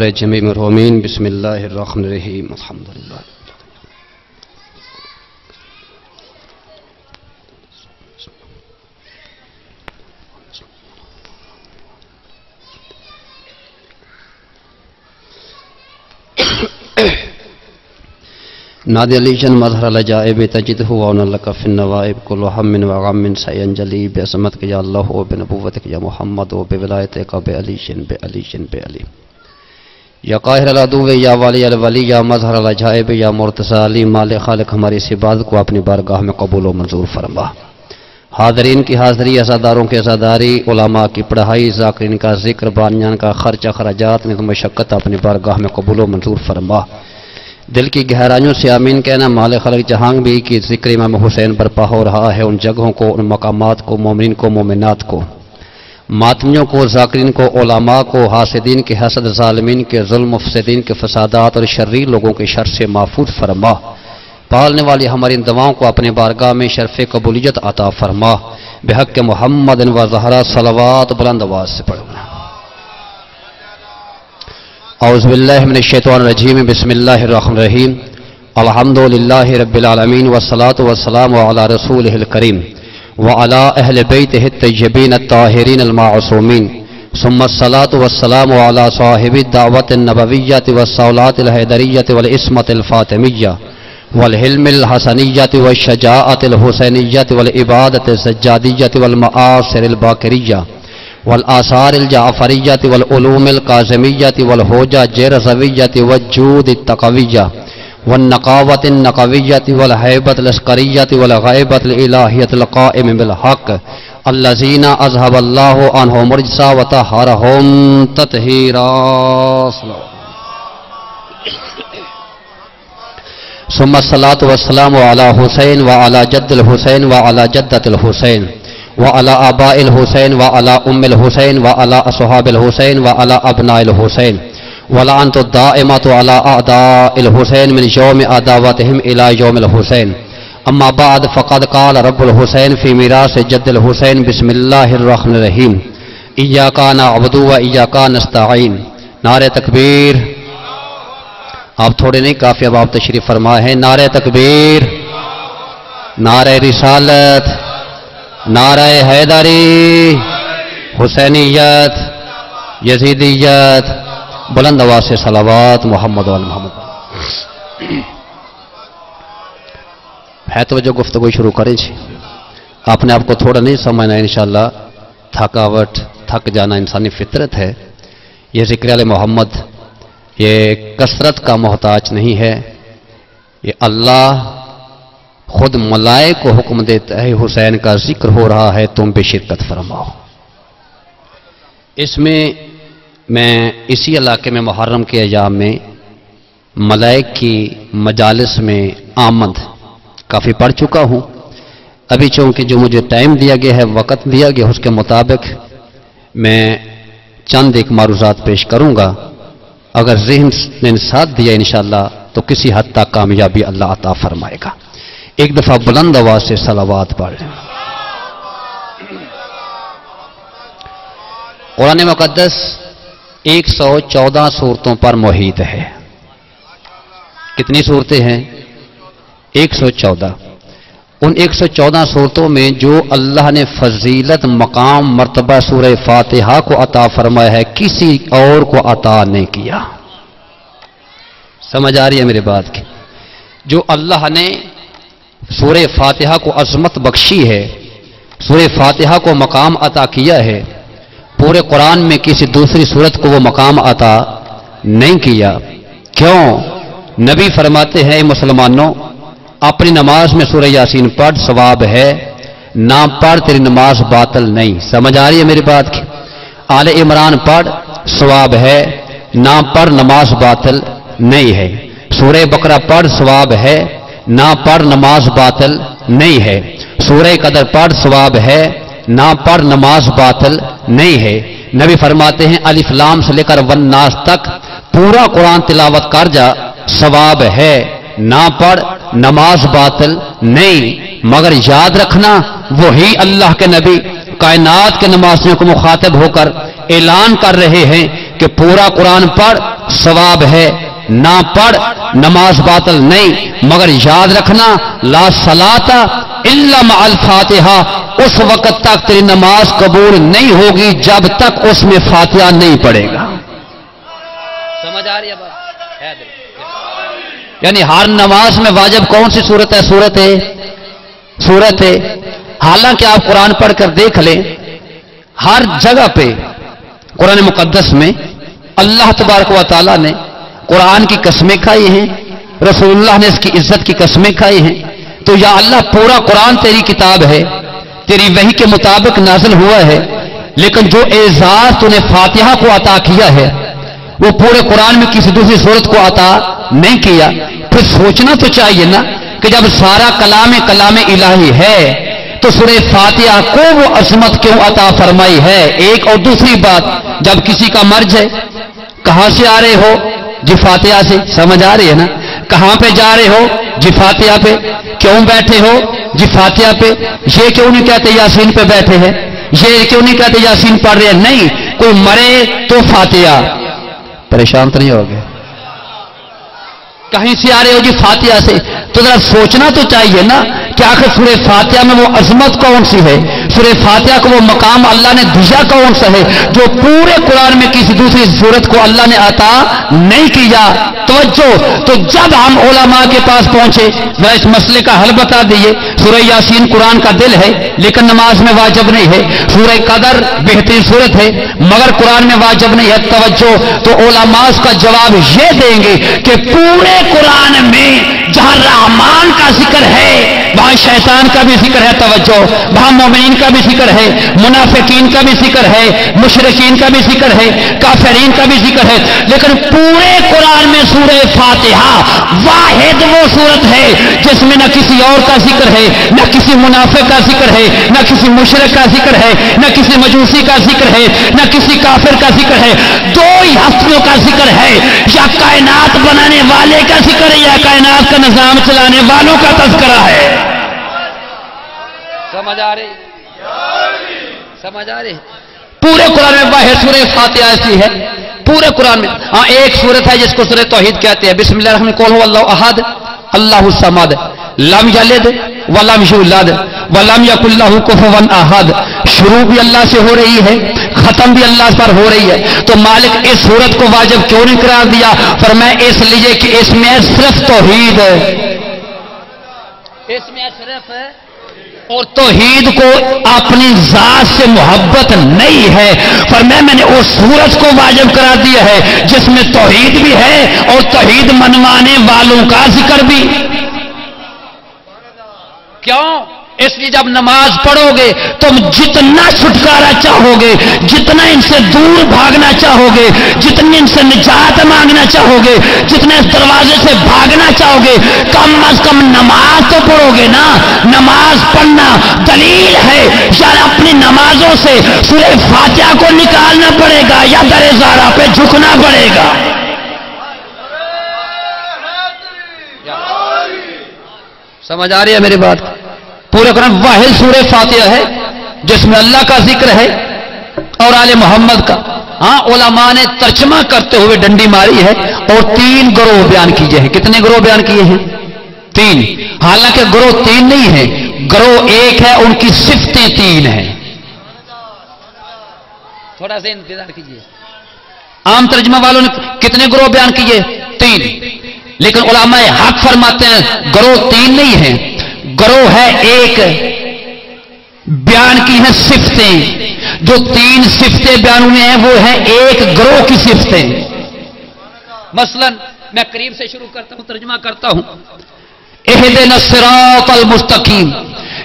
جميع المرحومين بسم الله الرحمن الرحيم الحمد لله نادي عليشن مظهر العجائب تجده وعنا لك في النوائب كل هم وغم سينجلي بعصمتك يا الله وبنبوتك يا محمد وبولايتك بعليشن بعلي یا قاہر العدو یا والی الولی یا مظہر العجائب یا مرتضی علی مالک خالق ہماری اس عبادت کو اپنی بارگاہ میں قبول و منظور فرما۔ حاضرین کی حاضری، عزاداروں کی عزاداری، علماء کی پڑھائی، ذاکرین کا ذکر، بانیان کا خرچ، اخراجات میں مشقت اپنی بارگاہ میں قبول و منظور فرما۔ دل کی گہرائیوں سے آمین کہنا۔ مالک خالق جہاں بھی کی ذکر امام حسین برپا ہو رہا ہے، ان جگہوں کو، ان مقامات کو، مومنین کو، مومنات کو، ماتمیوں کو، ذاکرین کو، علماء کو، حاسدین کے حسد، ظالمین کے ظلم، مفسدین کے فسادات اور شریر لوگوں کے شر سے محفوظ فرما۔ پالنے والی ہماری ان دعاؤں کو اپنے بارگاہ میں شرف قبولیت عطا فرما۔ بحق محمد و زہرا صلوات بلند آواز سے پڑھنا۔ اعوذ باللہ من الشیطان الرجیم بسم اللہ الرحمن الرحیم الحمدللہ رب العالمین والصلاة والسلام علی رسولہ الکریم وعلى أهل بيته الطيبين الطاهرين المعصومين ثم الصلاة والسلام على صاحب الدعوة النبوية والصولات الحيدرية والإسمة الفاطمية والحلم الحسنية والشجاعة الحسينية والإبادة السجادية والمآثر الباكرية والآثار الجعفرية والعلوم القاسمية والحجج الرضوية والجود التقوية والنقاوة النقوية والهيبة العسكرية والغيبة الإلهية القائم بالحق الذين أذهب الله عنهم الرجس وطهرهم تطهيرا۔ ثم الصلاة والسلام على حسين وعلى جد الحسين وعلى جدة الحسين وعلى آباء الحسين وعلى أم الحسين وعلى أصحاب الحسين وعلى أبناء الحسين ولعنت الدائمة على أعداء الحسين من يوم عداوتهم إلى يوم الحسين۔ أما بعد فقد قال رب الحسين في ميراث جد الحسين بسم الله الرحمن الرحيم إياك نعبد وإياك نستعين۔ نعرہ تکبیر۔ آپ تھوڑے نہیں، کافی اب آپ تشریف فرما ہے۔ نعرہ تکبیر، نعرہ رسالت، نعرہ حیدری، حسینیت، یزیدیت، بلند آواز سے صلوات محمد و محمد۔ ہے توجہ، گفتگو شروع کریں جی۔ آپ نے آپ کو تھوڑا نہیں سمجھنا، انشاءاللہ تھکاوٹ، تھک جانا انسانی فطرت ہے۔ یہ ذکر علی محمد یہ کثرت کا محتاج نہیں ہے، یہ اللہ خود ملائک کو حکم دیتا ہے، حسین کا ذکر ہو رہا ہے، تم بھی شرکت فرماؤ۔ اس میں میں اسی علاقے میں محرم کے ایام میں ملائک کی مجالس میں آمد کافی پڑھ چکا ہوں۔ ابھی چونکہ جو مجھے ٹائم دیا گیا ہے، وقت دیا گیا، اس کے مطابق میں چند ایک معروضات پیش کروں گا۔ اگر ذہن نے ساتھ دیا انشاءاللہ تو کسی حد تک کامیابی اللہ عطا فرمائے گا۔ ایک دفعہ بلند آواز سے صلوات پڑھ لیں۔ قرآن مقدس 114 صورتوں پر محیط ہے۔ کتنی صورتیں ہیں؟ 114۔ ان 114 صورتوں میں جو اللہ نے فضیلت، مقام، مرتبہ سورہ فاتحہ کو عطا فرمایا ہے، کسی اور کو عطا نہیں کیا۔ سمجھ آ رہی ہے میری بات کی؟ جو اللہ نے سورہ فاتحہ کو عظمت بخشی ہے، سورہ فاتحہ کو مقام عطا کیا ہے، پورے قرآن میں کسی دوسری صورت کو وہ مقام عطا نہیں کیا۔ کیوں؟ نبی فرماتے ہیں مسلمانوں، اپنی نماز میں سورہ یاسین پڑھ، ثواب ہے، نہ پڑھ تیری نماز باطل نہیں۔ سمجھ آ رہی ہے میری بات کی؟ آل عمران پڑھ، ثواب ہے، نہ پڑھ نماز باطل نہیں ہے۔ سورہ بقرہ پڑھ، ثواب ہے، نہ پڑھ نماز باطل نہیں ہے۔ سورہ قدر پڑھ، ثواب ہے، نہ پڑھ نماز باطل نہیں ہے۔ نبی فرماتے ہیں الف لام سے لے کر والناس تک پورا قرآن تلاوت کر جا، ثواب ہے، نہ پڑھ نماز باطل نہیں۔ مگر یاد رکھنا، وہی اللہ کے نبی کائنات کے نمازیوں کو مخاطب ہو کر اعلان کر رہے ہیں کہ پورا قرآن پڑھ ثواب ہے، نہ پڑھ نماز باطل نہیں، مگر یاد رکھنا لا صلاۃ الا مع الفاتحہ، اس وقت تک تیری نماز قبول نہیں ہوگی جب تک اس میں فاتحہ نہیں پڑھے گا۔ سمجھ آ رہی ہے بات؟ یعنی ہر نماز میں واجب کون سی صورت ہے؟ صورت ہے۔ حالانکہ آپ قرآن پڑھ کر دیکھ لیں، ہر جگہ پہ قرآن مقدس میں اللہ تبارک و تعالیٰ نے قرآن کی قسمیں کھائی ہیں، رسول اللہ نے اس کی عزت کی قسمیں کھائی ہیں۔ تو یا اللہ پورا قرآن تیری کتاب ہے، تیری وحی کے مطابق نازل ہوا ہے، لیکن جو اعزاز تو نے فاتحہ کو عطا کیا ہے وہ پورے قرآن میں کسی دوسری صورت کو عطا نہیں کیا۔ پھر سوچنا تو چاہیے نا کہ جب سارا کلام الہی ہے تو سورہ فاتحہ کو وہ عظمت کیوں عطا فرمائی ہے؟ ایک اور دوسری بات، جب کسی کا مرض ہے، کہاں سے آ رہے ہو؟ جی فاتحہ سے۔ سمجھ آ رہی ہے نا؟ کہاں پہ جا رہے ہو؟ جی فاتحہ پہ۔ کیوں بیٹھے ہو؟ جی فاتحہ پہ۔ یہ کیوں نہیں کہتے یاسین پہ بیٹھے ہیں؟ یہ کیوں نہیں کہتے یاسین پڑھ رہے ہیں؟ نہیں، کوئی مرے تو فاتحہ۔ پریشان تو نہیں ہوگے؟ کہیں سے آ رہے ہو؟ جی فاتحہ سے۔ تو ذرا سوچنا تو چاہیے نا کہ آخر سورہ فاتحہ میں وہ عظمت کون سی ہے؟ سورہ فاتحہ کو وہ مقام اللہ نے دیا کون سا ہے جو پورے قرآن میں کسی دوسری صورت کو اللہ نے عطا نہیں کیا؟ توجہ۔ تو جب ہم علماء کے پاس پہنچے، ذرا اس مسئلے کا حل بتا دیے۔ سورہ یاسین قرآن کا دل ہے لیکن نماز میں واجب نہیں ہے۔ سورہ قدر بہترین صورت ہے مگر قرآن میں واجب نہیں ہے۔ توجہ۔ تو علماء اس کا جواب یہ دیں گے کہ پورے قرآن میں جہاں رحمان کا ذکر ہے وہاں شیطان کا بھی ذکر ہے۔ توجہ۔ وہاں مومنین کا بھی ذکر ہے، منافقین کا بھی ذکر ہے، مشرکین کا بھی ذکر ہے، کافرین کا بھی ذکر ہے، لیکن پورے قرآن میں سورہ فاتحہ واحد وہ صورت ہے جس میں نہ کسی اور کا ذکر ہے، نہ کسی منافق کا ذکر ہے، نہ کسی مشرک کا ذکر ہے، نہ کسی مجوسی کا ذکر ہے، نہ کسی کافر کا ذکر ہے۔ دو ہی ہستیوں کا ذکر ہے، یا کائنات بنانے والے کا ذکر ہے یا کائنات کا نظام چلانے والوں کا تذکرہ ہے۔ سمجھ آ رہی؟ سمجھ آ رہی؟ پورے قرآن میں واحد سورہ فاتحہ ایسی ہے پورے قرآن میں۔ ہاں ایک سورت ہے جس کو سورہ توحید کہتے ہیں، بسم اللہ الرحمن الرحیم، قل هو اللہ احد اللہ الصمد لم یلد ولم یولد ولم یکن له کفوا احد۔ شروع بھی اللہ سے ہو رہی ہے، ختم بھی اللہ پر ہو رہی ہے۔ تو مالک اس سورت کو واجب کیوں نہیں قرار دیا؟ فرمایا اس لیے کہ اس میں صرف توحید ہے، اس میں صرف ہے، اور توحید کو اپنی ذات سے محبت نہیں ہے۔ فرمایا میں نے اس سورت کو واجب قرار دیا ہے جس میں توحید بھی ہے اور توحید منوانے والوں کا ذکر بھی۔ کیوں؟ اس لیے جب نماز پڑھو گے تم جتنا چھٹکارا چاہو گے، جتنا ان سے دور بھاگنا چاہو گے، جتنی ان سے نجات مانگنا چاہو گے، جتنے اس دروازے سے بھاگنا چاہو گے، کم از کم نماز تو پڑھو گے نا۔ نماز پڑھنا دلیل ہے، یا اپنی نمازوں سے سورہ فاتحہ کو نکالنا پڑے گا یا در زارا پہ جھکنا پڑے گا۔ سمجھ آ رہی ہے میری بات؟ پورے قرآن واحد سورہ فاتحہ ہے جس میں اللہ کا ذکر ہے اور آل محمد کا۔ ہاں علماء نے ترجمہ کرتے ہوئے ڈنڈی ماری ہے اور 3 گروہ بیان کیے ہیں۔ کتنے گروہ بیان کیے ہیں؟ 3۔ حالانکہ گروہ 3 نہیں ہے، گروہ 1 ہے، ان کی صفتیں 3 ہیں۔ تھوڑا سا انتظار کیجیے۔ عام ترجمہ والوں نے کتنے گروہ بیان کیے؟ 3۔ لیکن علماء حق فرماتے ہیں گروہ 3 نہیں ہے، گروہ ہے 1۔ بیان کی ہیں صفتیں، جو 3 صفتیں بیان ہوئے ہیں وہ ہیں 1 گروہ کی صفتیں۔ مثلا میں قریب سے شروع کرتا ہوں، ترجمہ کرتا ہوں۔ اہدنا الصراط المستقیم،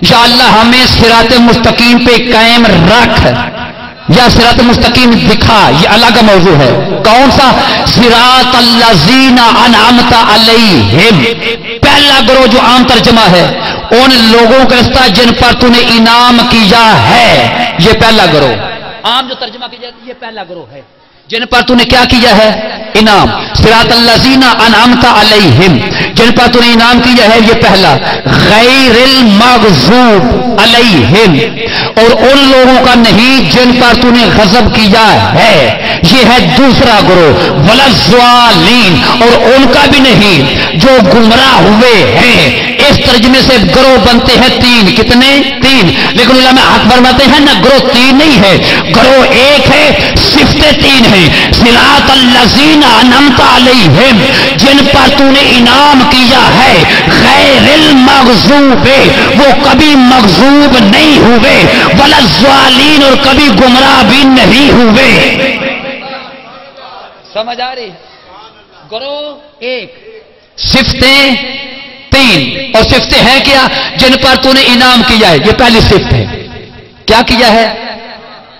یا اللہ ہمیں صراط مستقیم پہ قائم رکھ، یا صراط مستقیم دکھا، یہ الگ موضوع ہے۔ کون سا؟ صراط الذین انعمت علیہم، پہلا گروہ جو عام ترجمہ ہے ان لوگوں کا رستہ جن پر تو نے انعام کیا ہے، یہ پہلا گروہ۔ عام جو ترجمہ کیا جاتا ہے یہ پہلا گروہ ہے۔ جن پر تو نے کیا کیا ہے؟ انعام. صراط الذین انعمت علیہم، جن پر تو نے انعام کیا ہے، یہ پہلا. غیر المغضوب علیہم، اور ان لوگوں کا نہیں جن پر تو نے غضب کیا ہے، یہ ہے دوسرا گروہ. ولا الضالین، اور ان کا بھی نہیں جو گمراہ ہوئے ہیں. اس ترجمے سے گروہ بنتے ہیں تین. کتنے؟ تین. لیکن علماء حق فرماتے ہیں نہ، گروہ تین نہیں ہے، گروہ ایک ہے، صفتیں تین ہیں. صراط الذین انعمت علیہم، جن پر تو نے انعام کیا ہے. غیر المغضوب، وہ کبھی مغضوب نہیں ہوئے. ولا الضالین، اور کبھی گمراہ بھی نہیں ہوئے. سمجھ آ رہی ہے؟ گروہ ایک، صفتیں تین. اور صفتیں ہیں کیا؟ جن پر تو نے انعام کیا ہے. یہ پہلی صفت ہے. کیا کیا ہے؟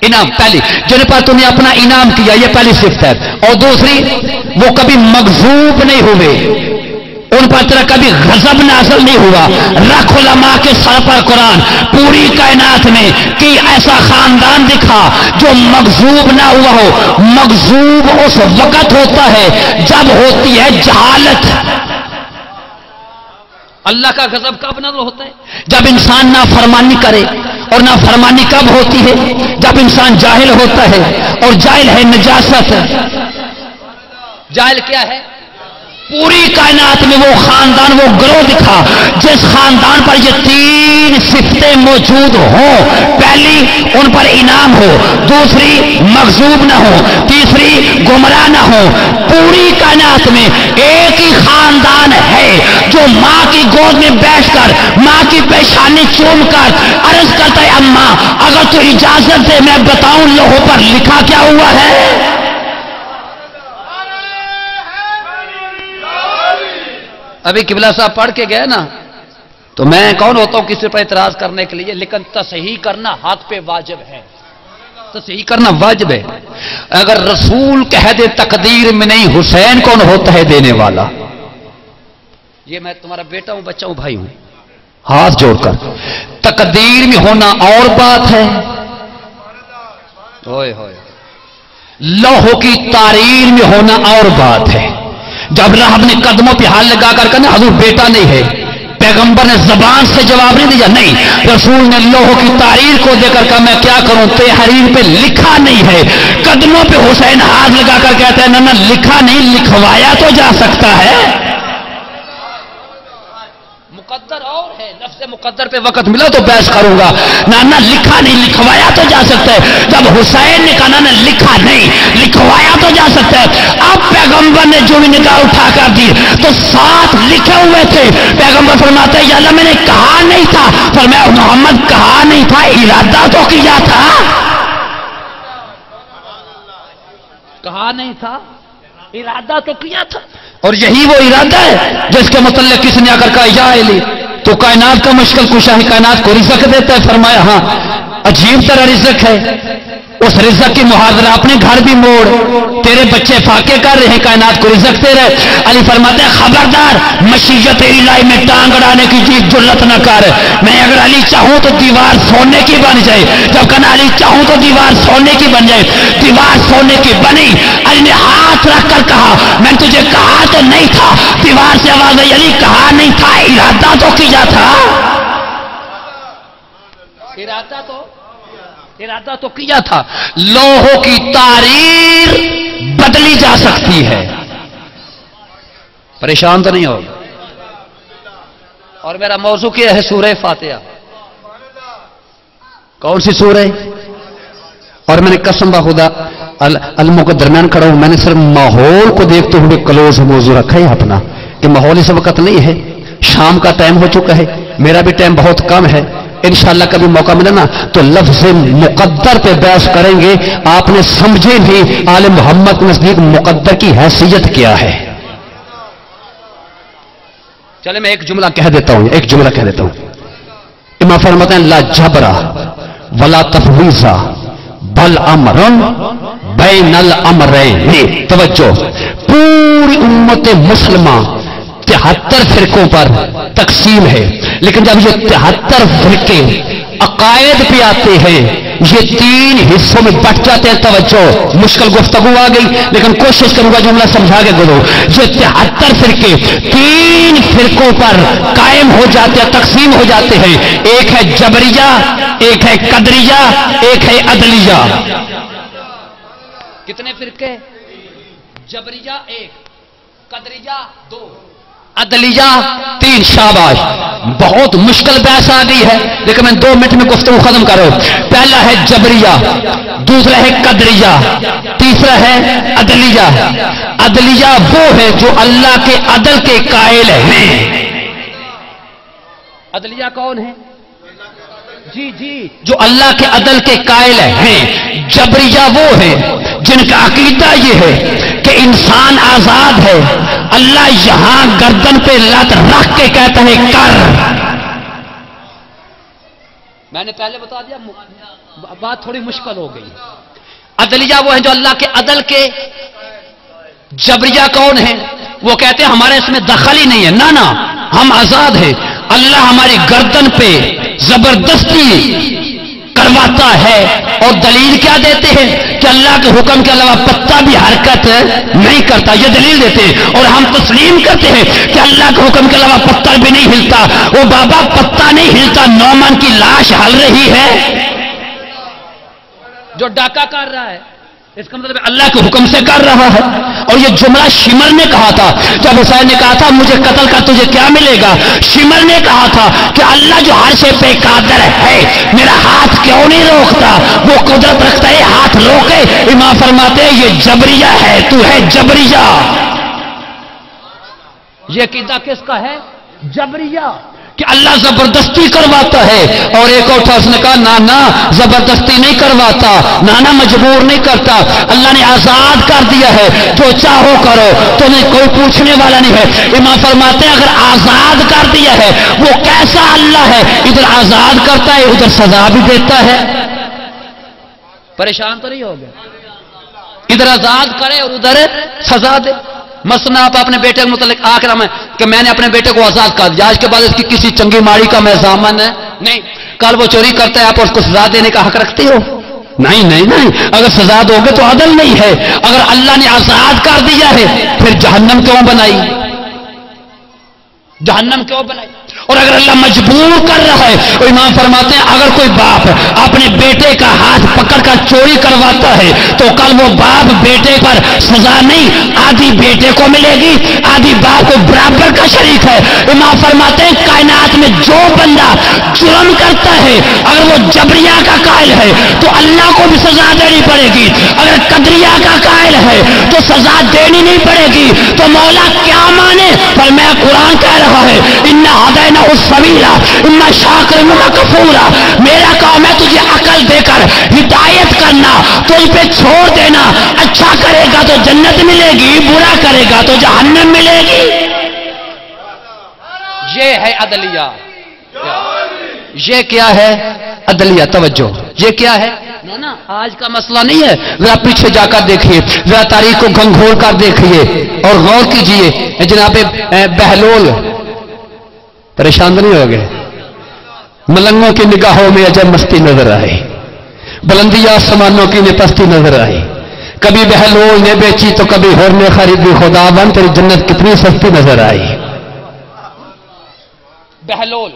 انعام. پہلی، جن پر تو نے اپنا انعام کیا، یہ پہلی صفت ہے. اور دوسری، وہ کبھی مغضوب نہیں ہوئے، ان پر طرح کبھی غضب نازل نہیں ہوا. رکھ علماء کے سر پر قرآن، پوری کائنات میں کہ ایسا خاندان دکھا جو مغضوب نہ ہوا ہو. مغضوب اس وقت ہوتا ہے جب ہوتی ہے جہالت. اللہ کا غضب کب نازل ہوتا ہے؟ جب انسان نافرمانی کرے. اور نافرمانی کب ہوتی ہے؟ جب انسان جاہل ہوتا ہے، اور جاہل ہے نجاست. جاہل کیا ہے؟ پوری کائنات میں وہ خاندان، وہ گروہ دکھا جس خاندان پر یہ تین صفتیں موجود ہوں. پہلی، ان پر انعام ہو. دوسری، مغضوب نہ ہو. تیسری، گمراہ نہ ہو. پوری کائنات میں ایک ہی خاندان ہے جو ماں کی گود میں بیٹھ کر ماں کی پیشانی چوم کر عرض کرتا ہے، اماں اگر تو اجازت دے میں بتاؤں لوہوں پر لکھا کیا ہوا ہے. ابھی قبلہ صاحب پڑھ کے گئے نا، تو میں کون ہوتا ہوں کسی پر اعتراض کرنے کے لیے، لیکن تصحیح کرنا حق پہ واجب ہے. تصحیح کرنا واجب ہے. اگر رسول کہہ دے تقدیر میں نہیں، حسین کون ہوتا ہے دینے والا؟ یہ میں تمہارا بیٹا ہوں، بچہ ہوں، بھائی ہوں. ہاتھ جوڑ کر، تقدیر میں ہونا اور بات ہے، لوہوں کی تاریر میں ہونا اور بات ہے. جب رب نے قدموں پہ ہاتھ لگا کر کہا حضور بیٹا نہیں ہے، پیغمبر نے زبان سے جواب نہیں دیا، نہیں، رسول نے لوہوں کی تاریر کو دے کر کہا میں کیا کروں، تحریر پہ لکھا نہیں ہے. قدموں پہ حسین ہاتھ لگا کر کہتا ہے نہ لکھا نہیں، لکھوایا تو جا سکتا ہے. مقدر اور ہے، لفظ مقدر پہ وقت ملا تو بحث کروں گا. نہ لکھا نہیں، لکھوایا تو جا سکتا ہے. جب حسین نے کہا نہ لکھا نہیں، لکھوایا تو جا سکتا ہے. اب پیغمبر نے جو بھی نگاہ اٹھا کر دی تو ساتھ لکھے ہوئے تھے. پیغمبر فرماتے ہیں یا اللہ میں نے کہا نہیں تھا، فرمایا محمد کہا نہیں تھا، ارادہ تو کیا تھا. کہا نہیں تھا، ارادہ تو کیا تھا. اور یہی وہ ارادہ ہے جس کے متعلق کسی نے آ کر کہا یا علی تو کائنات کا مشکل کشا ہے، کائنات کو رزق دیتا ہے. فرمایا ہاں عجیب طرح رزق ہے. اس رزق کی محاضرہ اپنے گھر بھی موڑ، تیرے بچے فاقے کر رہے ہیں، کائنات کو رزق دے رہے. علی فرماتے ہیں خبردار مشیت الہی میں ٹانگ اڑانے کی جرت نہ کر. میں اگر علی چاہوں تو دیوار سونے کی بن جائے. جب کہنا علی چاہوں تو دیوار سونے کی بن جائے، دیوار سونے کی بنی. علی نے ہاتھ رکھ کر کہا میں نے تجھے کہا تو نہیں تھا. دیوار سے آواز آئی علی کہا نہیں تھا، ارادہ تو کیا تھا. ارادہ تو کیا تھا. لوہوں کی تاریر بدلی جا سکتی ہے. پریشان تو نہیں ہو. اور میرا موضوع کیا ہے؟ سورہ فاتحہ. کون سی سورہ؟ اور میں نے قسم بخدا علموں کے درمیان کھڑا ہوں، میں نے صرف ماحول کو دیکھتے ہوئے کلوز موضوع رکھا ہے اپنا کہ ماحول اس وقت نہیں ہے، شام کا ٹائم ہو چکا ہے، میرا بھی ٹائم بہت کم ہے. انشاءاللہ کبھی موقع ملے نا تو لفظ مقدر پہ بحث کریں گے. آپ نے سمجھے بھی آل محمد کے نزدیک مقدر کی حیثیت کیا ہے. چلے میں ایک جملہ کہہ دیتا ہوں. امام فرماتے ہیں لا جبرا ولا تفویضا بل امر بین الامرین. توجہ، پوری امت مسلمہ 73 فرقوں پر تقسیم ہے، لیکن جب یہ 73 فرقے عقائد پہ آتے ہیں، یہ 3 حصوں میں بٹ جاتے ہیں. توجہ، مشکل گفتگو آ گئی لیکن کوشش کروں گا جملہ سمجھا کے گزرو. یہ 73 فرقے 3 فرقوں پر قائم ہو جاتے ہیں، تقسیم ہو جاتے ہیں. ایک ہے جبریہ، ایک ہے قدریہ، ایک ہے عدلیہ. کتنے فرقے؟ جبریہ 1، قدریہ 2، عدلیہ 3. شاباش، بہت مشکل بحث آ گئی ہے لیکن میں 2 منٹ میں گفتگو ختم کروں. پہلا ہے جبریہ، دوسرا ہے قدریہ، تیسرا ہے عدلیہ. عدلیہ وہ ہے جو اللہ کے عدل کے قائل ہیں. عدلیہ کون ہے؟ جی جو اللہ کے عدل کے قائل ہیں. جبریہ وہ ہے جن کا عقیدہ یہ ہے کہ انسان آزاد ہے. اللہ یہاں گردن پہ لات رکھ کے کہتا ہے کر. میں نے پہلے بتا دیا، بات تھوڑی مشکل ہو گئی. عدلیہ وہ ہے جو اللہ کے عدل کے. جبریہ کون ہے؟ وہ کہتے ہیں ہمارے اس میں دخل ہی نہیں ہے، نہ ہم آزاد ہیں. اللہ ہماری گردن پہ زبردستی کرواتا ہے اور دلیل کیا دیتے ہیں کہ اللہ کے حکم کے علاوہ پتا بھی حرکت نہیں کرتا. یہ دلیل دیتے ہیں اور ہم تسلیم کرتے ہیں کہ اللہ کے حکم کے علاوہ پتھر بھی نہیں ہلتا. وہ بابا پتا نہیں ہلتا، نومن کی لاش ہل رہی ہے. جو ڈاکہ کر رہا ہے اس کا مطلب اللہ کے حکم سے کر رہا ہے. اور یہ جملہ شمر نے کہا تھا جب حسین نے کہا تھا مجھے قتل کر تجھے کیا ملے گا. شمر نے کہا تھا کہ اللہ جو ہر شے پہ قادر ہے میرا ہاتھ کیوں نہیں روکتا. وہ قدرت رکھتا ہے، ہاتھ روکے. امام فرماتے ہیں یہ جبریہ ہے، تو ہے جبریہ. یہ عقیدہ کس کا ہے؟ جبریہ، کہ اللہ زبردستی کرواتا ہے. اور ایک اور تھا، اس نے کہا نہ زبردستی نہیں کرواتا، نہ مجبور نہیں کرتا. اللہ نے آزاد کر دیا ہے، جو چاہو کرو، تمہیں کوئی پوچھنے والا نہیں ہے. امام فرماتے ہیں اگر آزاد کر دیا ہے وہ کیسا اللہ ہے؟ ادھر آزاد کرتا ہے ادھر سزا بھی دیتا ہے. پریشان تو نہیں ہو گئے؟ ادھر آزاد کرے اور ادھر سزا دے. مثلا آپ اپنے بیٹے کے متعلق آخر میں کہ میں نے اپنے بیٹے کو آزاد کر دیا، آج کے بعد اس کی کسی چنگی ماڑی کا میں ضامن ہے نہیں. کل وہ چوری کرتا ہے، آپ اس کو سزا دینے کا حق رکھتے ہو؟ نہیں. اگر سزا دو گے تو عدل نہیں ہے. اگر اللہ نے آزاد کر دیا ہے پھر جہنم کیوں بنائی؟ جہنم کیوں بنائی؟ اور اگر اللہ مجبور کر رہا ہے، تو امام فرماتے ہیں اگر کوئی باپ اپنے بیٹے کا ہاتھ پکڑ کر چوری کرواتا ہے تو کل وہ باپ بیٹے پر سزا نہیں، آدھی بیٹے کو ملے گی، آدھی باپ کو برابر کا شریک ہے. امام فرماتے ہیں کائنات میں جو بندہ جرم کرتا ہے اگر وہ جبریہ کا قائل ہے تو اللہ کو بھی سزا دینی پڑے گی. اگر قدریہ کا قائل ہے تو سزا دینی نہیں پڑے گی. تو مولا کیا مانے؟ پر میں قرآن کہہ رہا ہے اِنَّا ہَدَيْنَاهُ السَّبِيلَ اِمَّا شَاكِرًا وَإِمَّا كَفُورًا. میرا کام ہے تجھے عقل دے کر ہدایت کرنا، تجھ پہ چھوڑ دینا. اچھا کرے گا تو جنت ملے گی، برا کرے گا تو جہنم ملے گی. یہ ہے عدلیہ. یہ کیا ہے؟ عدلیہ. توجہ، یہ کیا ہے؟ نا آج کا مسئلہ نہیں ہے. ذرا پیچھے جا کر دیکھیے، ذرا تاریخ کو گھنگھور کر دیکھیے اور غور کیجئے. جناب بہلول پریشان نہیں ہو گئے؟ ملنگوں کی نگاہوں میں عجب مستی نظر آئی، بلندی آسمانوں کی نے پستی نظر آئی. کبھی بہلول نے بیچی تو کبھی ہور نے خریدی. خدا بند تیری جنت کتنی سستی نظر آئی. بہلول.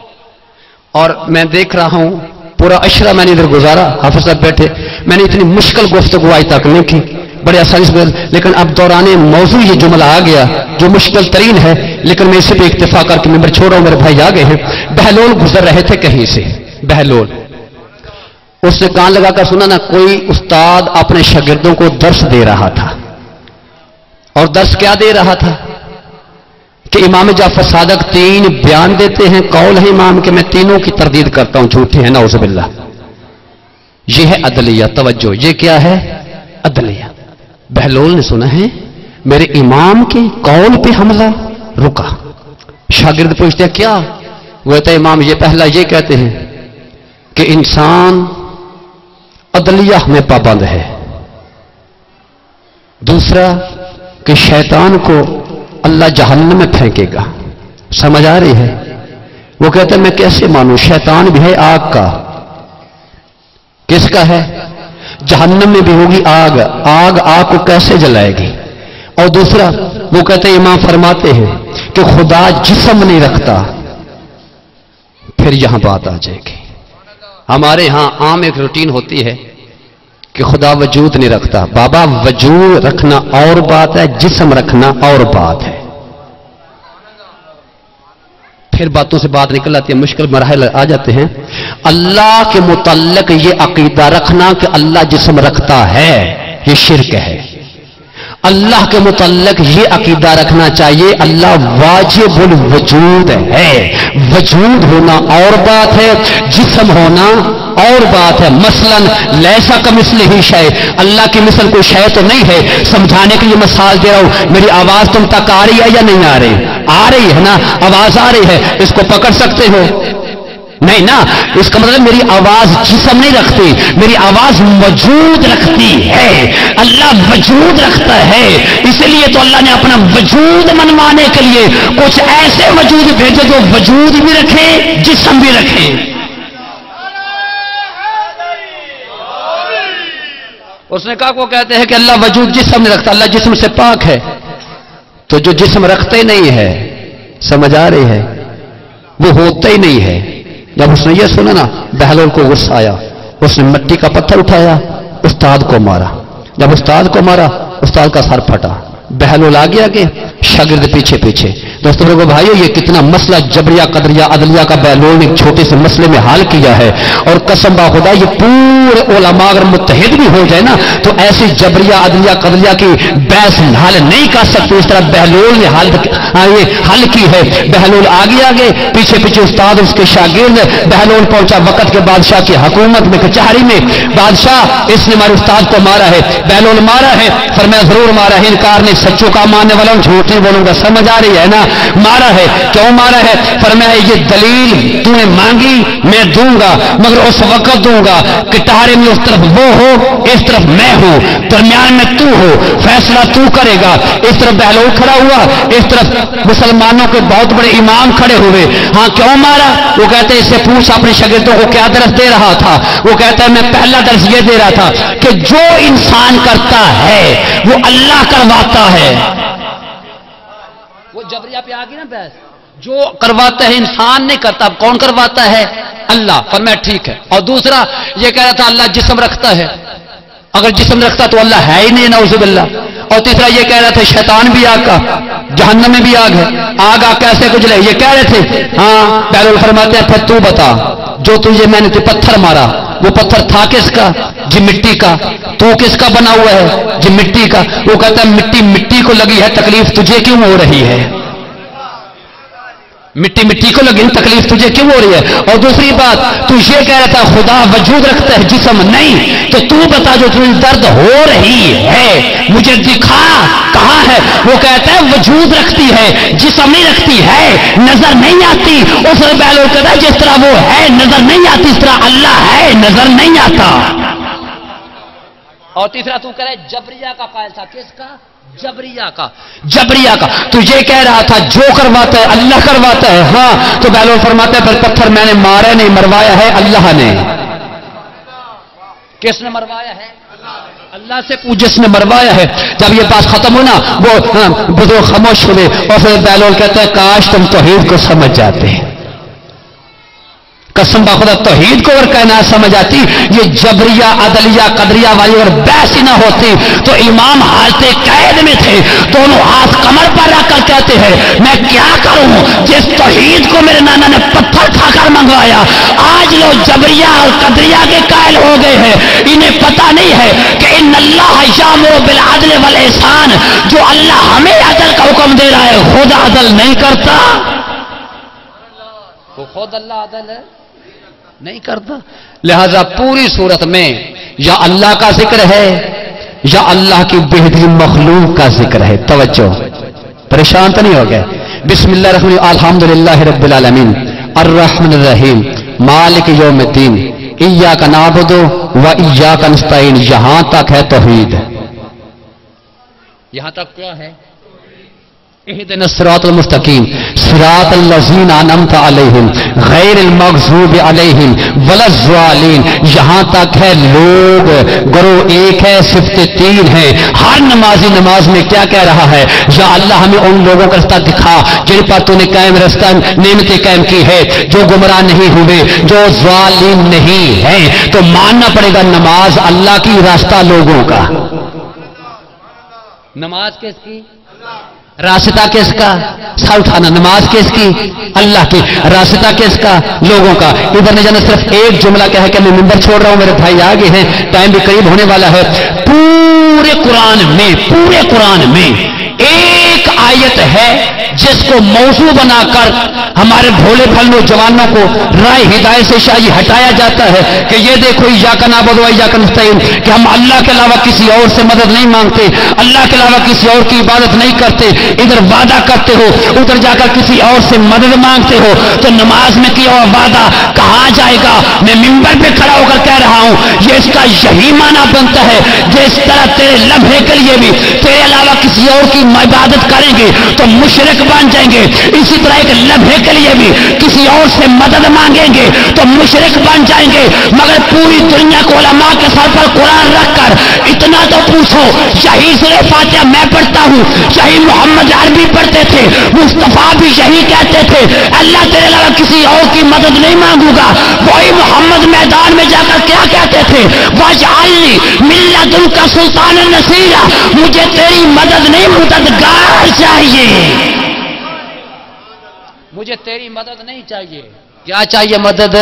اور میں دیکھ رہا ہوں پورا عشرہ میں نے ادھر گزارا، حافظ صاحب بیٹھے، میں نے اتنی مشکل گفتگو آج تک نہیں کی، بڑے آسانی سے. لیکن اب دوران موضوع یہ جملہ آ گیا جو مشکل ترین ہے، لیکن میں اسے بھی اکتفا کر کے ممبر چھوڑ رہا ہوں. میرے بھائی آگے ہیں. بہلول گزر رہے تھے کہیں سے. بہلول اس نے کان لگا کر سنا نا کوئی استاد اپنے شاگردوں کو درس دے رہا تھا. اور درس کیا دے رہا تھا؟ کہ امام جعفر صادق 3 بیان دیتے ہیں، قول ہے امام کہ میں تینوں کی تردید کرتا ہوں، جھوٹے ہیں نعوذ باللہ. یہ ہے عدلیہ. توجہ، یہ کیا ہے؟ عدلیہ. بہلول نے سنا ہے میرے امام کے قول پہ حملہ، رکا. شاگرد پوچھتے ہیں کیا؟ وہ کہتا ہے امام یہ پہلا یہ کہتے ہیں کہ انسان عدلیہ میں پابند ہے، دوسرا کہ شیطان کو اللہ جہنم میں پھینکے گا. سمجھ آ رہی ہے؟ وہ کہتے ہیں میں کیسے مانوں، شیطان بھی ہے آگ کا کس کا ہے؟ جہنم میں بھی ہوگی آگ، آگ آگ کو کیسے جلائے گی؟ اور دوسرا وہ کہتے ہیں، امام فرماتے ہیں کہ خدا جسم نہیں رکھتا، پھر یہاں بات آ جائے گی۔ ہمارے ہاں عام ایک روٹین ہوتی ہے کہ خدا وجود نہیں رکھتا۔ بابا وجود رکھنا اور بات ہے، جسم رکھنا اور بات ہے۔ پھر باتوں سے بات نکل آتی ہے، مشکل مراحل آ جاتے ہیں۔ اللہ کے متعلق یہ عقیدہ رکھنا کہ اللہ جسم رکھتا ہے، یہ شرک ہے۔ اللہ کے متعلق یہ عقیدہ رکھنا چاہیے اللہ واجب الوجود ہے، وجود ہونا اور بات ہے، جسم ہونا اور بات ہے۔ مثلا لیسا کمثلہ شیء، اللہ کی مثل کوئی شے تو نہیں ہے۔ سمجھانے کے لیے مثال دے رہا ہوں، میری آواز تم تک آ رہی ہے یا نہیں آ رہی؟ آ رہی ہے نا، آواز آ رہی ہے، اس کو پکڑ سکتے ہو؟ نہیں نا، اس کا مطلب میری آواز جسم نہیں رکھتی، میری آواز وجود رکھتی ہے۔ اللہ وجود رکھتا ہے، اس لیے تو اللہ نے اپنا وجود منوانے کے لیے کچھ ایسے وجود بھیجے جو وجود بھی رکھے، جسم بھی رکھے۔ اس نے کہا وہ کہتے ہیں کہ اللہ وجود جسم نہیں رکھتا، اللہ جسم سے پاک ہے، تو جو جسم رکھتے ہی نہیں ہے، سمجھ آ رہی ہے، وہ ہوتا ہی نہیں ہے۔ جب اس نے یہ سنا نا، بہلول کو غصہ آیا، اس نے مٹی کا پتھر اٹھایا، استاد کو مارا۔ جب استاد کو مارا، استاد کا سر پھٹا۔ بہلول آگے آگے، شاگرد پیچھے پیچھے۔ دوستوں لوگوں بھائیو، یہ کتنا مسئلہ جبریہ قدریہ عدلیہ کا بہلول نے ایک چھوٹے سے مسئلے میں حل کیا ہے، اور قسم با خدا یہ پورے علماء اگر متحد بھی ہو جائے نا تو ایسی جبریہ عدلیہ قدریہ کی بحث حل نہیں کر سکتے اس طرح بہلول نے حل کی ہے۔ بہلول آگے آگے، پیچھے پیچھے استاد اس کے شاگرد۔ بہلول پہنچا وقت کے بادشاہ کی حکومت میں، کچہری میں۔ بادشاہ، اس نے ہمارے استاد کو مارا ہے۔ بہلول مارا ہے؟ فرمایا ضرور مارا ہے، انکار نہیں، سچوں کا ماننے والا ہوں، جھوٹ نہیں بولوں گا۔ سمجھ آ رہی ہے نا؟ مارا ہے، کیوں مارا ہے؟ فرمایا یہ دلیل تو نے مانگی میں دوں گا، مگر اس وقت دوں گا کہ کٹہرے میں اس طرف وہ ہو، اس طرف میں ہوں، درمیان میں تو ہو، فیصلہ تو کرے گا۔ اس طرف بہلول کھڑا ہوا، اس طرف مسلمانوں کے بہت بڑے امام کھڑے ہوئے۔ ہاں کیوں مارا؟ وہ کہتے ہیں اس سے پوچھ اپنے شاگردوں کو کیا درس دے رہا تھا؟ وہ کہتا ہے میں پہلا درس یہ دے رہا تھا کہ جو انسان کرتا ہے وہ اللہ کرواتا ہے۔ وہ جبریہ پہ آ گئی نا بحث، جو کرواتا ہے انسان نہیں کرتا، اب کون کرواتا ہے؟ اللہ۔ فرمایا ٹھیک ہے۔ اور دوسرا یہ کہہ رہا تھا اللہ جسم رکھتا ہے، اگر جسم رکھتا تو اللہ ہے ہی نہیں، نعوذ باللہ۔ اور تیسرا یہ کہہ رہا تھا شیطان بھی آگ کا، جہنم میں بھی آگ ہے، آگ آگ کیسے گزرے، یہ کہہ رہے تھے۔ ہاں بہلول فرماتے ہیں پھر تو بتا، جو تجھے میں نے پتھر مارا وہ پتھر تھا کس کا؟ جی مٹی کا۔ تو کس کا بنا ہوا ہے؟ جی مٹی کا۔ وہ کہتا ہے مٹی مٹی کو لگی ہے، تکلیف تجھے کیوں ہو رہی ہے؟ مٹی مٹی کو لگی، تکلیف تجھے کیوں ہو رہی ہے؟ اور دوسری بات تو یہ کہہ رہا تھا خدا وجود رکھتا ہے جسم نہیں، تو تو بتا جو تجھے درد ہو رہی ہے مجھے دکھا کہاں ہے؟ وہ کہتا ہے وجود رکھتی ہے، جسم نہیں رکھتی ہے، نظر نہیں آتی۔ اس نے بہلول کہتا ہے جس طرح وہ ہے نظر نہیں آتی، اس طرح اللہ ہے نظر نہیں آتا۔ اور تیسرا تو کہہ رہا ہے جبریہ کا قائل تھا، کس کا؟ جبریہ کا۔ جبریہ کا تو یہ کہہ رہا تھا جو کرواتا ہے اللہ کرواتا ہے۔ ہاں تو بہلول فرماتا ہے پھر پتھر میں نے مارا نہیں، مروایا ہے اللہ نے۔ کس نے مروایا ہے؟ اللہ سے پوچھ جس نے مروایا ہے۔ جب یہ بات ختم ہونا وہ بزرگ خاموش ہوئے، اور پھر بہلول کہتا ہے کاش تم توحید کو سمجھ جاتے۔ قسم بخدا توحید کو اگر کہنا سمجھ آتی، یہ جبریہ عدلیہ قدریہ والی اگر بحث ہی نہ ہوتی تو امام حالت قید میں تھے، دونوں ہاتھ کمر پر رکھ کر کہتے ہیں میں کیا کروں جس توحید کو میرے نانا نے پتھر کھا کر منگوایا، آج لوگ جبریہ اور قدریہ کے قائل ہو گئے ہیں۔ انہیں پتہ نہیں ہے کہ ان اللہ یامر بالعدل والاحسان، جو اللہ ہمیں عدل کا حکم دے رہا ہے خود عدل نہیں کرتا، وہ خود اللہ عدل نہیں کرتا۔ لہذا پوری صورت میں یا اللہ کا ذکر ہے یا اللہ کی بہترین مخلوق کا ذکر ہے۔ توجہ، پریشان تو نہیں ہو گئے؟ بسم اللہ الرحمن الرحیم، الحمدللہ رب العالمین الرحمن الرحیم مالک یوم الدین ایاک نعبد و ایاک نستعین، یہاں تک ہے توحید۔ یہاں تک کیا ہے؟ اهدنا الصراط المستقیم صراط الذین انعمت علیہم غیر المغضوب علیہم ولا الضالین. یہاں تک ہے لوگ گروہ ایک ہے، صفت تین ہے. ہر نمازی نماز میں کیا کہہ رہا ہے؟ یا اللہ ہمیں ان لوگوں کا رستہ دکھا جن پر تو نے قائم رستہ نعمتیں قائم کی ہے، جو گمراہ نہیں ہوئے، جو ظالم نہیں ہیں. تو ماننا پڑے گا نماز اللہ کی، راستہ لوگوں کا. نماز کس کی؟ راستہ کس کا؟ سا اٹھانا. نماز کس کی؟ اللہ کی. راستہ کس کا؟ لوگوں کا. ادھر نے جانا صرف ایک جملہ کہا کہ میں ممبر چھوڑ رہا ہوں، میرے بھائی آگے ہیں، ٹائم بھی قریب ہونے والا ہے. پورے قرآن میں ایک آیت ہے جس کو موضوع بنا کر ہمارے بھولے بھل نوجوانوں کو راہ ہدایت سے شاید ہٹایا جاتا ہے کہ یہ دیکھو ایاک نعبد و ایاک نستعین، کہ ہم اللہ کے علاوہ کسی اور سے مدد نہیں مانگتے، اللہ کے علاوہ کسی اور کی عبادت نہیں کرتے. ادھر وعدہ کرتے ہو، ادھر جا کر کسی اور سے مدد مانگتے ہو. تو نماز میں کیا ہوا وعدہ کہاں جائے گا؟ میں ممبر پہ کھڑا ہو کر کہہ رہا ہوں، یہ اس کا یہی معنی بنتا ہے جس طرح تیرے لمحے کے لیے بھی تیرے علاوہ کسی اور کی عبادت کریں گے تو مشرک بن جائیں گے، اسی طرح ایک لمحے کے لیے بھی کسی اور سے مدد مانگیں گے تو مشرک بن جائیں گے. مگر پوری دنیا کو علماء کے سر پر قرآن رکھ کر اتنا تو پوچھو، یہی سورہ فاتحہ میں پڑھتا ہوں، یہی محمد عربی پڑھتے تھے، مصطفیٰ بھی یہی کہتے تھے، اللہ تیرے علاوہ کسی اور کی مدد نہیں مانگوں گا. وہی محمد میدان میں جا کر کیا کہتے تھے؟ واجعلنی من لدنک سلطانا نصیرا، مجھے تیری مدد نہیں مددگار چاہیے، مجھے تیری مدد نہیں چاہیے. کیا چاہیے؟ مدد.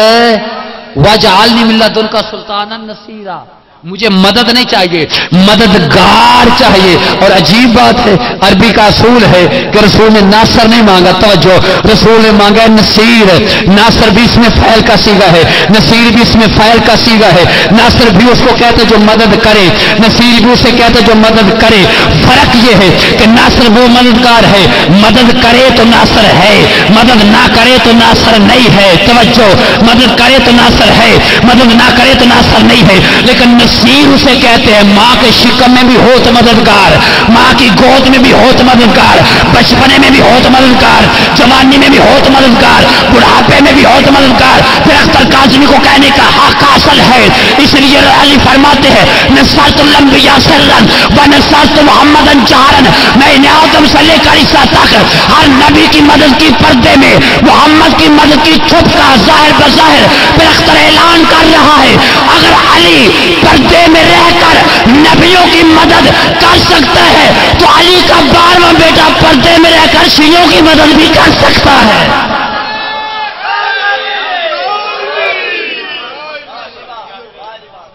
واجعلنی من لدنک سلطانا نصیرا، مجھے مدد نہیں چاہیے، مددگار چاہیے. اور عجیب بات ہے، عربی کا اصول ہے کہ رسول نے ناصر نہیں مانگا. توجہ، رسول نے مانگا نصیر. ناصر بھی اس میں فعل کا صیغہ ہے، نصیر بھی اس میں فعل کا صیغہ ہے. ناصر بھی اس کو کہتے جو مدد کرے، نصیر بھی اسے کہتے جو مدد کرے. فرق یہ ہے کہ ناصر وہ مددگار ہے، مدد کرے تو ناصر ہے، مدد نہ کرے تو ناصر نہیں ہے. توجہ، مدد کرے تو ناصر ہے، مدد نہ کرے تو ناصر نہیں ہے. لیکن نصیر اسے کہتے ہیں ماں کے شکم میں بھی ہو تو مددگار، ماں کی گود میں بھی ہو تو مددگار، بچپنے میں بھی ہو تو مددگار، جوانی میں بھی ہو تو مددگار، بڑھاپے میں بھی ہو تو مددگار. پھر اختر کاظمی کو کہنے کا حق حاصل ہے. اس لیے علی فرماتے ہیں نصرت الانبیاء سرا و نصرت محمدا جہرا، میں نے آدم سے لے کر عیسیٰ تک ہر نبی کی مدد کی پردے میں، محمد کی مدد کی چھپ کا ظاہر بظاہر. پھر اختر اعلان کر رہا ہے اگر علی پردے میں رہ کر نبیوں کی مدد کر سکتا ہے تو علی کا 12واں بیٹا پردے میں رہ کر شیعوں کی مدد بھی کر سکتا ہے.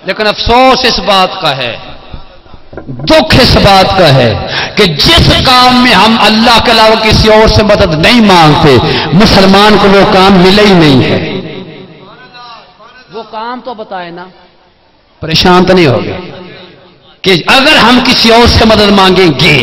لیکن افسوس اس بات کا ہے، دکھ اس بات کا ہے کہ جس کام میں ہم اللہ کے علاوہ کسی اور سے مدد نہیں مانگتے، مسلمان کو وہ کام ملے ہی نہیں ہے. وہ کام تو بتائے نا، پریشان تو نہیں ہوگے کہ اگر ہم کسی اور سے مدد مانگیں گے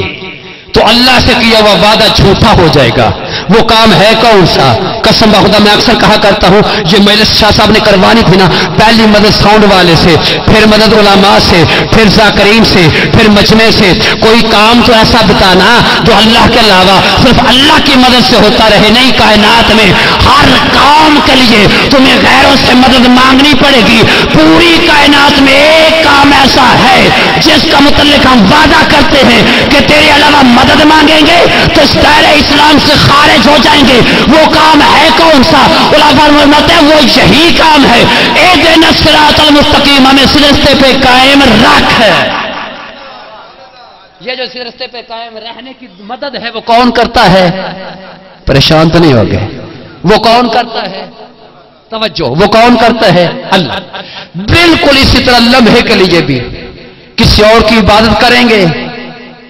تو اللہ سے کیا ہوا وعدہ جھوٹا ہو جائے گا. وہ کام ہے کون سا؟ قسم بخدا میں اکثر کہا کرتا ہوں، یہ مجلس شاہ صاحب نے کروانی تھی نا، پہلی مدد ساؤنڈ والے سے، پھر مدد علماء سے، پھر ذاکرین سے، پھر مجمع سے. کوئی کام تو ایسا بتانا جو اللہ کے علاوہ صرف اللہ کی مدد سے ہوتا رہے. نہیں، کائنات میں ہر کام کے لیے تمہیں غیروں سے مدد مانگنی پڑے گی. پوری کائنات میں ایک کام ایسا ہے جس کا متعلق ہم وعدہ کرتے ہیں کہ تیرے علاوہ مدد مانگیں گے تو اس دائرہ اسلام سے خارج ہو جائیں گے. وہ کام ہے کون سا؟ علماء فرماتے ہیں وہ یہی کام ہے اہدنا الصراط المستقیم، ہمیں اس راستے پہ قائم رکھ. یہ جو اس راستے پہ قائم رہنے کی مدد ہے وہ کون کرتا ہے؟ پریشان تو نہیں ہو گئے؟ وہ کون کرتا ہے؟ توجہ، وہ کون کرتا ہے؟ اللہ. بالکل اسی طرح لمحے کے لیے بھی کسی اور کی عبادت کریں گے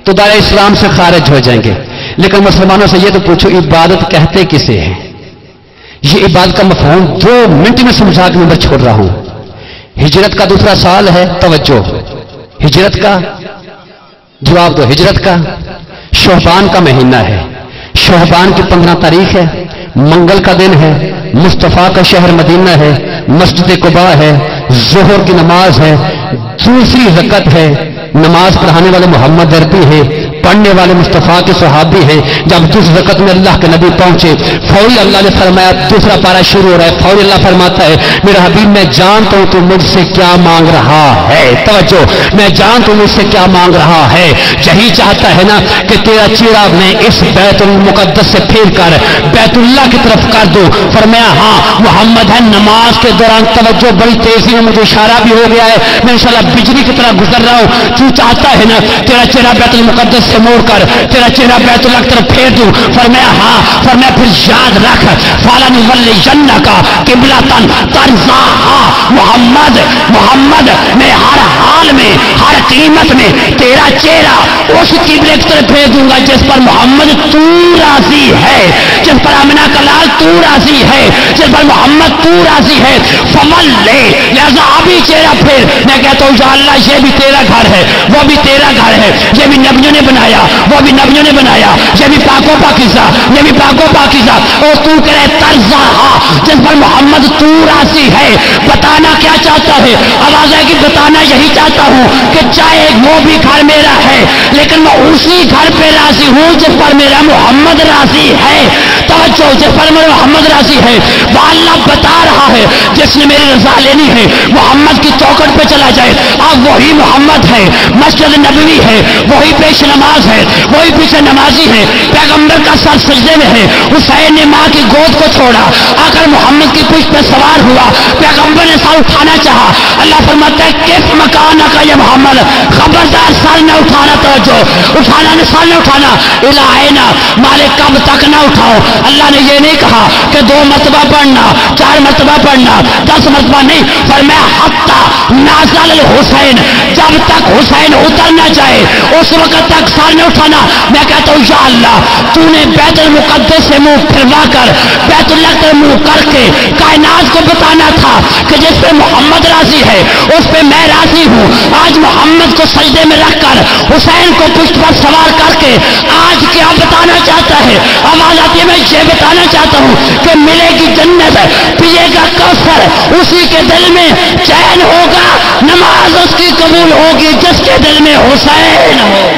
تو دائرہ اسلام سے خارج ہو جائیں گے. لیکن مسلمانوں سے یہ تو پوچھو عبادت کہتے کسے ہیں؟ یہ عبادت کا مفہوم 2 منٹ میں سمجھا کے میں چھوڑ رہا ہوں. ہجرت کا دوسرا سال ہے. توجہ، ہجرت کا جواب دو. ہجرت کا شعبان کا مہینہ ہے. شعبان کی 15 تاریخ ہے، منگل کا دن ہے، مصطفیٰ کا شہر مدینہ ہے، مسجد قباء ہے، ظہر کی نماز ہے، دوسری رکعت ہے، نماز پڑھانے والے محمد عربی ہے، پڑھنے والے مصطفیٰ کے صحابی ہیں. جب دوسری رکعت میں اللہ کے نبی پہنچے فوری اللہ نے فرمایا, دوسرا پارہ شروع ہو رہا ہے, فوری اللہ فرماتا ہے میرا حبیب میں جانتا ہوں تو مجھ سے کیا مانگ رہا ہے. توجہ, میں جانتا ہوں مجھ سے کیا مانگ رہا ہے. یہی چاہتا ہے نا کہ تیرا چہرہ میں اس بیت المقدس سے پھیر کر بیت اللہ کی طرف کر دو. فرمایا ہاں محمد ہے. نماز کے دوران توجہ بڑی تیزی میں مجھے اشارہ بھی ہو گیا ہے, میں انشاءاللہ بجلی کی طرح گزر رہا ہوں. تو چاہتا ہے نا تیرا چہرہ بیت المقدس سے موڑ کر تیرا چہرہ بیت اللہ کی طرف پھیر دوں. فرمایا ہاں. فرمایا پھر یاد رکھ فَلَنُوَلِّيَنَّكَ قِبْلَةً تَرْضَاهَا. محمد میں ہر حال میں ہر قیمت میں تیرا چہرہ اس قبلے کی طرف پھیر دوں گا جس پر محمد تو راضی ہے, جس پر آمنہ کا لال تو راضی ہے, جس پر محمد تو راضی ہے. فَوَلِّ, لہذا ابھی چہرہ پھیر. میں کہتا ہوں یا اللہ یہ بھی تیرا گھر ہے, وہ بھی تیرا گھر ہے, یہ بھی نبیوں نے بنایا, وہ بھی نبیوں نے بنایا, یہ بھی پاک و پاکیزہ, یہ بھی پاک و پاکیزہ. اور تو کرے ترضاہا, جس پر محمد تو راضی ہے. بتانا کیا چاہتا ہے؟ آواز ہے کہ بتانا یہی چاہتا ہوں کہ چاہے وہ بھی گھر میرا ہے لیکن میں اسی گھر پہ راضی ہوں جس پر میرا محمد راضی ہے. توجہ, جس پر میرا محمد راضی ہے. وہ اللہ بتا رہا ہے جس نے میری رضا لینی ہے محمد کی چوکٹ پہ چلا جائے. اب وہی محمد ہے, مسجد نبوی ہے, وہی پیش نماز ہے, وہی پیچھے نمازی ہے. پیغمبر کا سر سجدے میں ہے. حسین نے ماں کی گود کو چھوڑا آ کر محمد کی پشت پہ سوار ہوا. پیغمبر نے سر اٹھانا چاہا. اللہ فرماتا ہے کس مکان کا یہ محمد, خبردار سر نہ اٹھانا. توجہ, اٹھانا نے سر نہ اٹھانا. الہینا, مالک کب تک نہ اٹھاؤ. اللہ نے یہ نہیں کہا کہ 2 مرتبہ پڑھنا, 4 مرتبہ پڑھنا, 10 مرتبہ نہیں. فرمایا حتی نازل الحسین, جب تک حسین اتر نہ جائے اس وقت تک سر نہ اٹھانا. میں کہتا ہوں یا اللہ تو نے بیت المقدس سے منہ پھروا کر بیت اللہ سے منہ کر کے کائنات کو بتانا تھا کہ جس پہ محمد راضی ہے اس پہ میں راضی ہوں. آج محمد کو سجدے میں رکھ کر حسین کو پشت پر سوار کر کے آج کیا بتانا چاہتا ہے؟ آواز آتی ہے میں یہ بتانا چاہتا ہوں کہ ملے گی جنت, پیے گا کوثر, اسی کے دل میں چین ہوگا, نماز اس کی قبول ہوگی جس کے دل میں حسین ہو.